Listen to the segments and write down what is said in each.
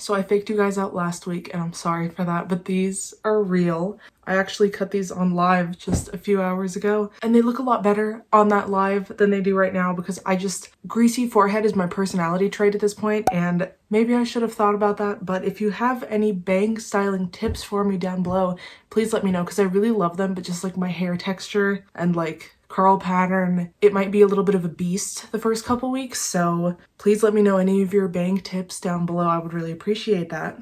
So I faked you guys out last week and I'm sorry for that, but these are real. I actually cut these on live just a few hours ago and they look a lot better on that live than they do right now because greasy forehead is my personality trait at this point and maybe I should have thought about that. But if you have any bang styling tips for me down below, please let me know because I really love them, but just like my hair texture and like curl pattern, it might be a little bit of a beast the first couple weeks, so please let me know any of your bang tips down below. I would really appreciate that.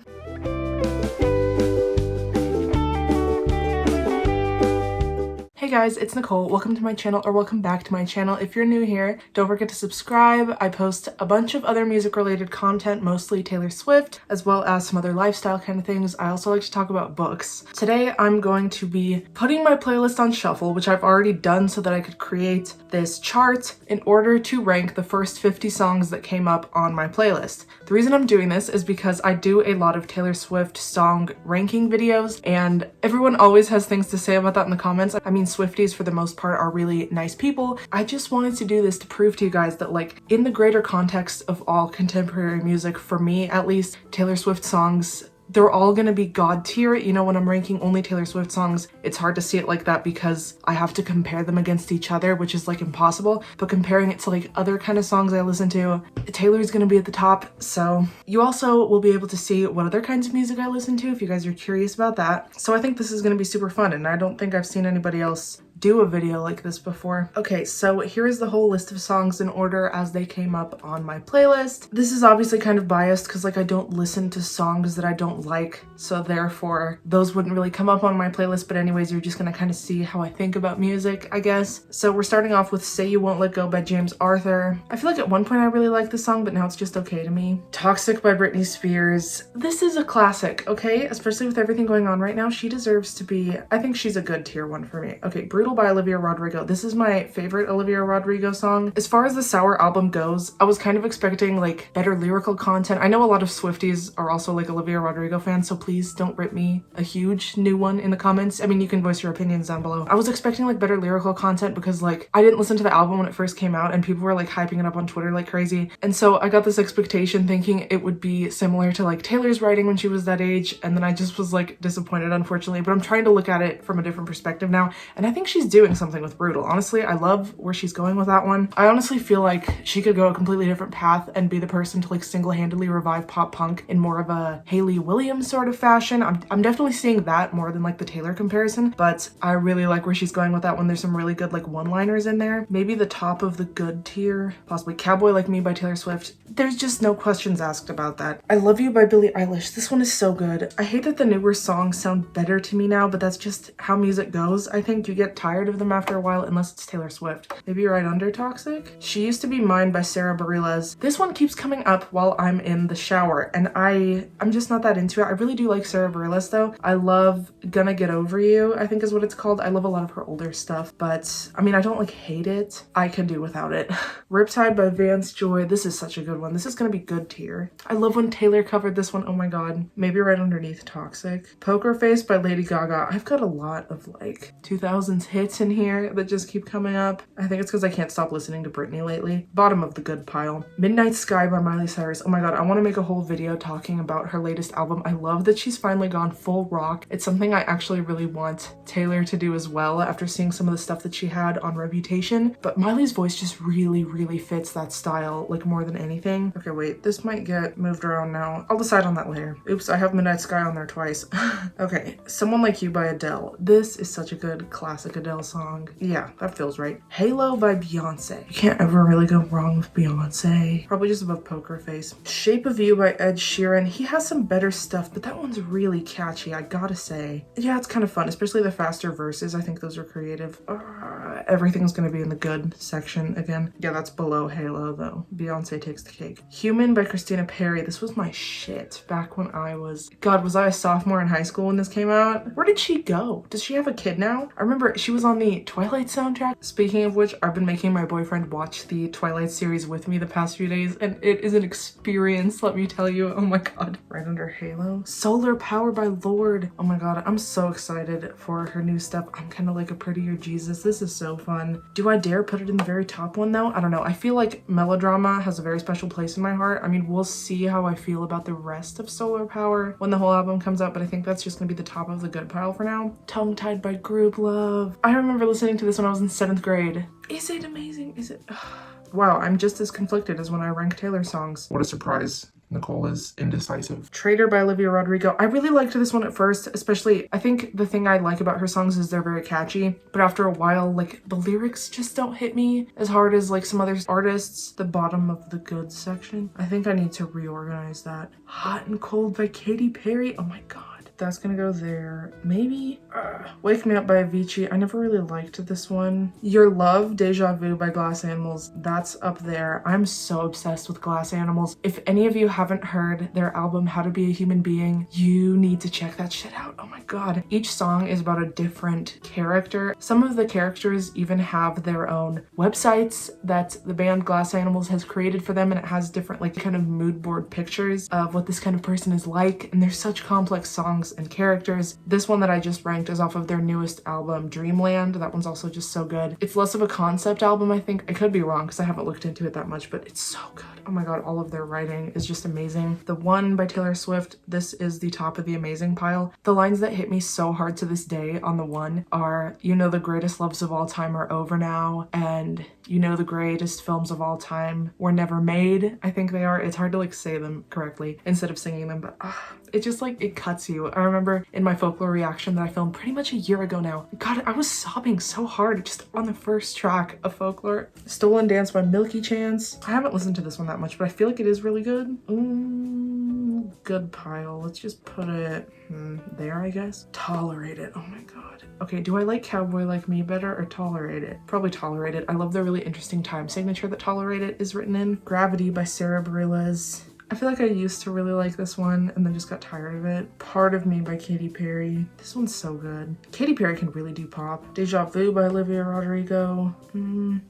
Hey guys, it's Nicole. Welcome to my channel, or welcome back to my channel. If you're new here, don't forget to subscribe. I post a bunch of other music related content, mostly Taylor Swift, as well as some other lifestyle kind of things. I also like to talk about books. Today, I'm going to be putting my playlist on shuffle, which I've already done so that I could create this chart in order to rank the first 50 songs that came up on my playlist. The reason I'm doing this is because I do a lot of Taylor Swift song ranking videos, and everyone always has things to say about that in the comments. I mean, Swifties for the most part are really nice people. I just wanted to do this to prove to you guys that, like, in the greater context of all contemporary music, for me at least, Taylor Swift songs, they're all gonna be god tier. You know, when I'm ranking only Taylor Swift songs, it's hard to see it like that because I have to compare them against each other, which is like impossible. But comparing it to like other kind of songs I listen to, Taylor's gonna be at the top. So you also will be able to see what other kinds of music I listen to if you guys are curious about that. So I think this is gonna be super fun, and I don't think I've seen anybody else do a video like this before. Okay, so here is the whole list of songs in order as they came up on my playlist. This is obviously kind of biased because, like, I don't listen to songs that I don't like, so therefore those wouldn't really come up on my playlist. But anyways, you're just gonna kind of see how I think about music, I guess. So we're starting off with Say You Won't Let Go by James Arthur. I feel like at one point I really liked the song, but now it's just okay to me. Toxic by Britney Spears. This is a classic, okay? Especially with everything going on right now, she deserves to be, I think she's a good tier 1 for me. Okay, Brutal by Olivia Rodrigo. This is my favorite Olivia Rodrigo song. As far as the Sour album goes, I was kind of expecting like better lyrical content. I know a lot of Swifties are also like Olivia Rodrigo fans, so please don't rip me a huge new one in the comments. I mean, you can voice your opinions down below. I was expecting like better lyrical content because like I didn't listen to the album when it first came out and people were like hyping it up on Twitter like crazy. And so I got this expectation thinking it would be similar to like Taylor's writing when she was that age, and then I just was like disappointed, unfortunately. But I'm trying to look at it from a different perspective now, and I think she's doing something with Brutal. Honestly, I love where she's going with that one. I honestly feel like she could go a completely different path and be the person to like single-handedly revive pop punk in more of a Hayley Williams sort of fashion. I'm definitely seeing that more than like the Taylor comparison, but I really like where she's going with that one. There's some really good like one-liners in there. Maybe the top of the good tier, possibly Cowboy Like Me by Taylor Swift. There's just no questions asked about that. I Love You by Billie Eilish. This one is so good. I hate that the newer songs sound better to me now, but that's just how music goes. I think you get tired of them after a while unless it's Taylor Swift. Maybe Right Under Toxic? She Used to Be Mine by Sarah Bareilles. This one keeps coming up while I'm in the shower, and I'm just not that into it. I really do like Sarah Bareilles though. I love Gonna Get Over You, I think is what it's called. I love a lot of her older stuff, but I mean, I don't like hate it. I can do without it. Riptide by Vance Joy. This is such a good one. This is gonna be good tier. I love when Taylor covered this one. Oh my god. Maybe Right Underneath Toxic. Poker Face by Lady Gaga. I've got a lot of like 2000s hits in here that just keep coming up. I think it's because I can't stop listening to Britney lately. Bottom of the good pile. Midnight Sky by Miley Cyrus. Oh my god, I want to make a whole video talking about her latest album. I love that she's finally gone full rock. It's something I actually really want Taylor to do as well after seeing some of the stuff that she had on Reputation. But Miley's voice just really fits that style like more than anything. Okay, wait, this might get moved around now. I'll decide on that later. Oops, I have Midnight Sky on there twice. Okay, Someone Like You by Adele. This is such a good classic Adele song. Yeah, that feels right. Halo by Beyonce. You can't ever really go wrong with Beyonce. Probably just above Poker Face. Shape of You by Ed Sheeran. He has some better stuff, but that one's really catchy, I gotta say. Yeah, it's kind of fun, especially the faster verses. I think those are creative. Everything's gonna be in the good section again. Yeah, that's below Halo though. Beyonce takes the cake. Human by Christina Perri. This was my shit back when I was a sophomore in high school when this came out. Where did she go? Does she have a kid now? I remember she was on the Twilight soundtrack. Speaking of which, I've been making my boyfriend watch the Twilight series with me the past few days, and it is an experience, let me tell you. Oh my god. Right under Halo. Solar Power by Lorde. Oh my god, I'm so excited for her new stuff. I'm kind of like a prettier Jesus. This is so fun. Do I dare put it in the very top one though? I don't know. I feel like Melodrama has a very special place in my heart. I mean, we'll see how I feel about the rest of Solar Power when the whole album comes out, but I think that's just gonna be the top of the good pile for now. Tongue Tied by Group Love. I remember listening to this when I was in 7th grade. Is it amazing? Is it? Wow, I'm just as conflicted as when I rank Taylor songs. What a surprise. Nicole is indecisive. Traitor by Olivia Rodrigo. I really liked this one at first, especially I think the thing I like about her songs is they're very catchy, but after a while, like the lyrics just don't hit me as hard as like some other artists. The bottom of the good section. I think I need to reorganize that. Hot and Cold by Katy Perry. Oh my god. That's gonna go there. Maybe Wake Me Up by Avicii. I never really liked this one. Your Love, Deja Vu by Glass Animals. That's up there. I'm so obsessed with Glass Animals. If any of you haven't heard their album How to Be a Human Being, you need to check that shit out. Oh my god. Each song is about a different character. Some of the characters even have their own websites that the band Glass Animals has created for them, and it has different like kind of mood board pictures of what this kind of person is like, and they're such complex songs and characters. This one that I just ranked is off of their newest album, Dreamland. That one's also just so good. It's less of a concept album, I think. I could be wrong because I haven't looked into it that much, but it's so good. Oh my god, all of their writing is just amazing. The One by Taylor Swift, this is the top of the amazing pile. The lines that hit me so hard to this day on The One are, you know, the greatest loves of all time are over now, and you know the greatest films of all time were never made. I think they are. It's hard to like say them correctly instead of singing them, but it just like, it cuts you. I remember in my folklore reaction that I filmed pretty much a year ago now. God, I was sobbing so hard just on the first track of Folklore. Stolen Dance by Milky Chance. I haven't listened to this one that much, but I feel like it is really good. Good pile. Let's just put it there, I guess. Tolerate It. Oh my god. Okay, do I like Cowboy Like Me better or Tolerate It? Probably Tolerate It. I love the really interesting time signature that Tolerate It is written in. Gravity by Sarah Bareilles. I feel like I used to really like this one and then just got tired of it. Part of Me by Katy Perry. This one's so good. Katy Perry can really do pop. Deja Vu by Olivia Rodrigo.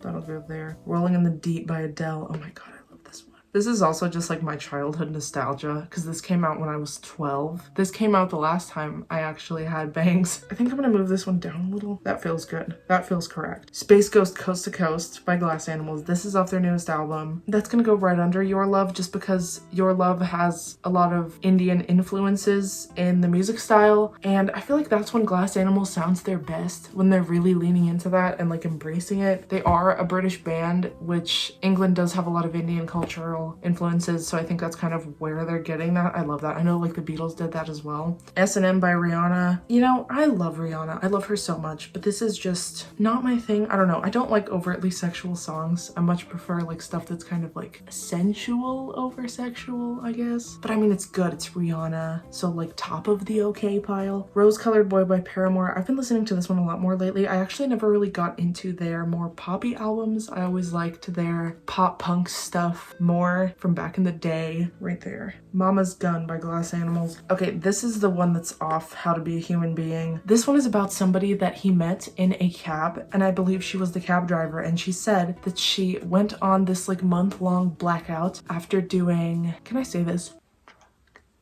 That'll go there. Rolling in the Deep by Adele. Oh my god, I love this one. This is also just like my childhood nostalgia because this came out when I was 12. This came out the last time I actually had bangs. I think I'm gonna move this one down a little. That feels good. That feels correct. Space Ghost Coast to Coast by Glass Animals. This is off their newest album. That's gonna go right under Your Love just because Your Love has a lot of Indian influences in the music style, and I feel like that's when Glass Animals sounds their best, when they're really leaning into that and like embracing it. They are a British band, which England does have a lot of Indian cultural influences, so I think that's kind of where they're getting that. I love that. I know like the Beatles did that as well. S&M by Rihanna. You know, I love Rihanna. I love her so much, but this is just not my thing. I don't know. I don't like overtly sexual songs. I much prefer like stuff that's kind of like sensual over sexual, I guess. But I mean, it's good. It's Rihanna. So like top of the okay pile. Rose Colored Boy by Paramore. I've been listening to this one a lot more lately. I actually never really got into their more poppy albums. I always liked their pop punk stuff more from back in the day. Right there. Mama's Gun by Glass Animals. Okay, this is the one that's off How to Be a Human Being. This one is about somebody that he met in a cab, and I believe she was the cab driver, and she said that she went on this like month-long blackout after doing, can I say this?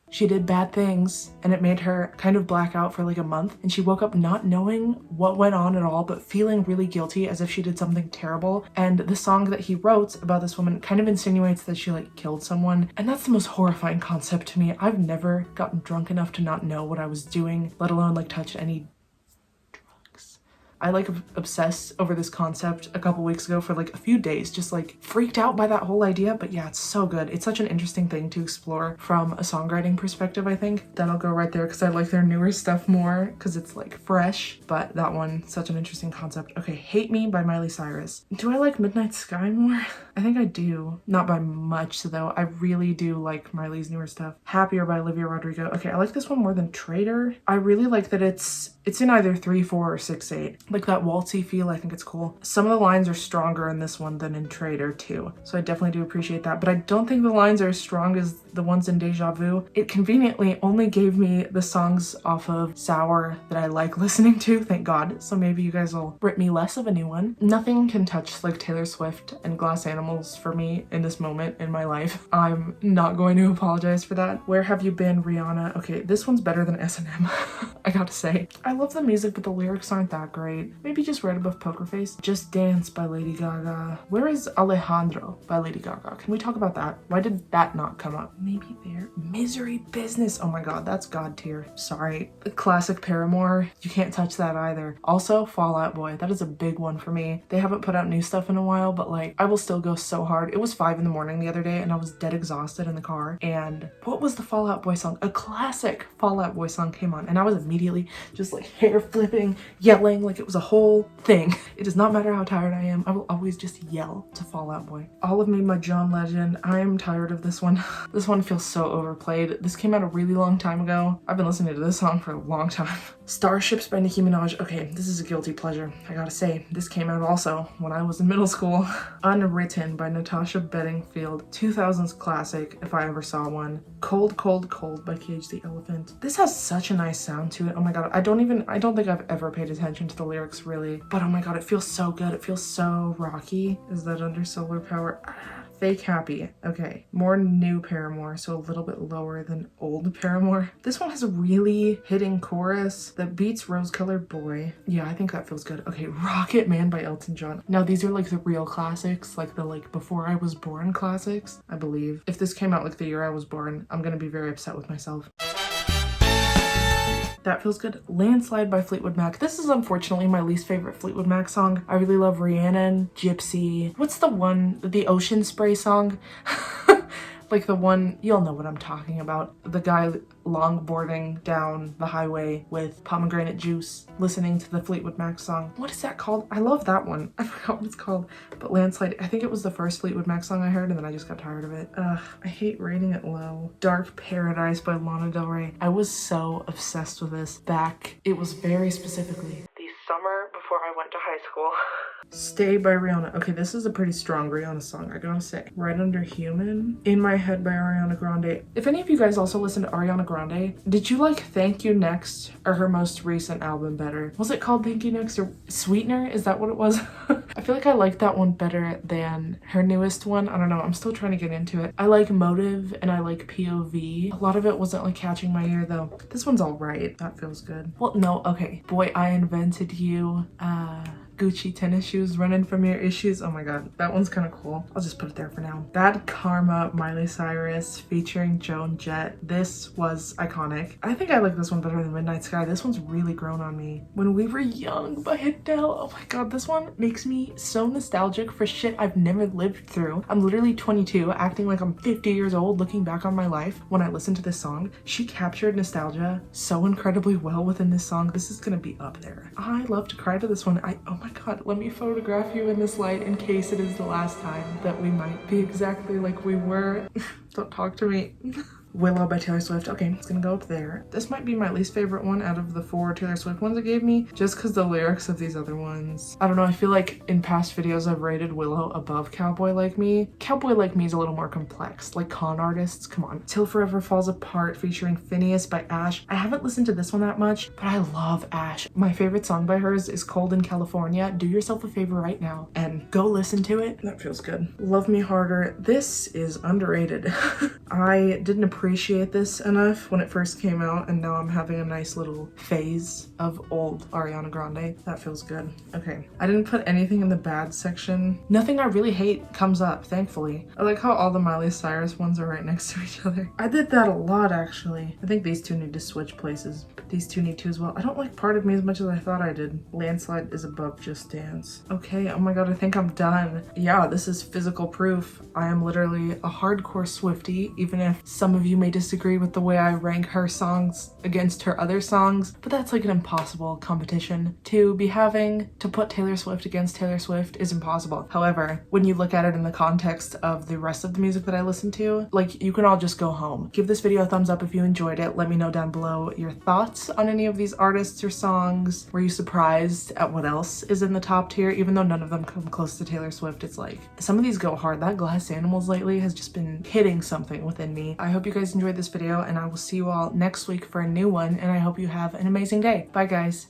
She did bad things, and it made her kind of black out for like a month, and she woke up not knowing what went on at all, but feeling really guilty as if she did something terrible. And the song that he wrote about this woman kind of insinuates that she like killed someone, and that's the most horrifying concept to me. I've never gotten drunk enough to not know what I was doing, let alone like touch any drugs. I like obsessed over this concept a couple weeks ago for like a few days, just like freaked out by that whole idea. But yeah, it's so good. It's such an interesting thing to explore from a songwriting perspective, I think. That'll go right there because I like their newer stuff more because it's like fresh, but that one, such an interesting concept. Okay, Hate Me by Miley Cyrus. Do I like Midnight Sky more? I think I do. Not by much though. I really do like Miley's newer stuff. Happier by Olivia Rodrigo. Okay, I like this one more than Traitor. I really like that it's in either 3/4 or 6/8. like that waltzy feel. I think it's cool. Some of the lines are stronger in this one than in Traitor too, so I definitely do appreciate that, but I don't think the lines are as strong as the ones in Deja Vu. It conveniently only gave me the songs off of Sour that I like listening to, thank God, so maybe you guys will rip me less of a new one. Nothing can touch like Taylor Swift and Glass Animals for me in this moment in my life. I'm not going to apologize for that. Where Have You Been, Rihanna. Okay, this one's better than S&M. I gotta say. I love the music, but the lyrics aren't that great. Maybe just right above Poker Face. Just Dance by Lady Gaga. Where is Alejandro by Lady Gaga? Can we talk about that? Why did that not come up? Maybe there. Misery Business. Oh my god, that's god tier. Sorry. Classic Paramore. You can't touch that either. Also, Fall Out Boy. That is a big one for me. They haven't put out new stuff in a while, but like, I will still go so hard. It was 5 in the morning the other day and I was dead exhausted in the car. And what was the Fall Out Boy song? A classic Fall Out Boy song came on and I was immediately just like hair flipping, yelling, like it was a whole thing. It does not matter how tired I am. I will always just yell to Fall Out Boy. All of Me by John Legend. I am tired of this one. This one feels so overplayed. This came out a really long time ago. I've been listening to this song for a long time. Starships by Nicki Minaj. Okay, this is a guilty pleasure. I gotta say, this came out also when I was in middle school. Unwritten by Natasha Bedingfield. 2000s classic, if I ever saw one. Cold, Cold, Cold by Cage the Elephant. This has such a nice sound to it. Oh my god, I don't think I've ever paid attention to the lyrics really. But oh my god, it feels so good. It feels so rocky. Is that Under Solar Power? Fake Happy. Okay, more new Paramore, so a little bit lower than old Paramore. This one has a really hitting chorus that beats Rose Colored Boy. Yeah, I think that feels good. Okay, Rocket Man by Elton John. Now these are like the real classics, like the before I was born classics, I believe. If this came out like the year I was born, I'm gonna be very upset with myself. That Feels Good. Landslide by Fleetwood Mac. This is unfortunately my least favorite Fleetwood Mac song. I really love Rhiannon, Gypsy. What's the one, the Ocean Spray song? Like the one, you'll know what I'm talking about. The guy longboarding down the highway with pomegranate juice, listening to the Fleetwood Mac song. What is that called? I love that one. I forgot what it's called. But Landslide, I think it was the first Fleetwood Mac song I heard and then I just got tired of it. Ugh, I hate rating it low. Dark Paradise by Lana Del Rey. I was so obsessed with this back. It was very specifically the summer before I went to high school. Stay by Rihanna. Okay, this is a pretty strong Rihanna song, I gotta say. Right Under Human. In My Head by Ariana Grande. If any of you guys also listen to Ariana Grande, did you like Thank You Next or her most recent album better? Was it called Thank You Next or Sweetener? Is that what it was? I feel like I like that one better than her newest one. I don't know, I'm still trying to get into it. I like Motive and I like POV. A lot of it wasn't like catching my ear though. This one's all right. That feels good. Well, no, okay. Boy, I Invented You. Gucci tennis shoes, running from your issues. Oh my god, that one's kind of cool. I'll just put it there for now. Bad Karma, Miley Cyrus featuring Joan Jett. This was iconic. I think I like this one better than Midnight Sky. This one's really grown on me. When We Were Young by Adele. Oh my god, this one makes me so nostalgic for shit I've never lived through. I'm literally 22, acting like I'm 50 years old looking back on my life when I listen to this song. She captured nostalgia so incredibly well within this song. This is gonna be up there. I love to cry to this one. Oh my god, let me photograph you in this light in case it is the last time that we might be exactly like we were. Don't talk to me. Willow by Taylor Swift. Okay, it's gonna go up there. This might be my least favorite one out of the 4 Taylor Swift ones it gave me, just because the lyrics of these other ones. I don't know, I feel like in past videos I've rated Willow above Cowboy Like Me. Cowboy Like Me is a little more complex, like Con Artists, come on. Till Forever Falls Apart featuring Phineas by Ash. I haven't listened to this one that much, but I love Ash. My favorite song by hers is Cold in California. Do yourself a favor right now and go listen to it. That feels good. Love Me Harder. This is underrated. I didn't appreciate this enough when it first came out, and now I'm having a nice little phase of old Ariana Grande. That feels good. Okay, I didn't put anything in the bad section. Nothing I really hate comes up, thankfully. I like how all the Miley Cyrus ones are right next to each other. I did that a lot, actually. I think these two need to switch places. These two need to as well. I don't like Part of Me as much as I thought I did. Landslide is above Just Dance. Okay, oh my god, I think I'm done. Yeah, this is physical proof. I am literally a hardcore Swiftie, even if some of you you may disagree with the way I rank her songs against her other songs, but that's like an impossible competition to be having. To put Taylor Swift against Taylor Swift is impossible. However, when you look at it in the context of the rest of the music that I listen to, like, you can all just go home. Give this video a thumbs up if you enjoyed it. Let me know down below your thoughts on any of these artists or songs. Were you surprised at what else is in the top tier? Even though none of them come close to Taylor Swift, it's like, some of these go hard. That Glass Animals lately has just been hitting something within me. I hope you guys enjoyed this video, and I will see you all next week for a new one, and I hope you have an amazing day. Bye, guys.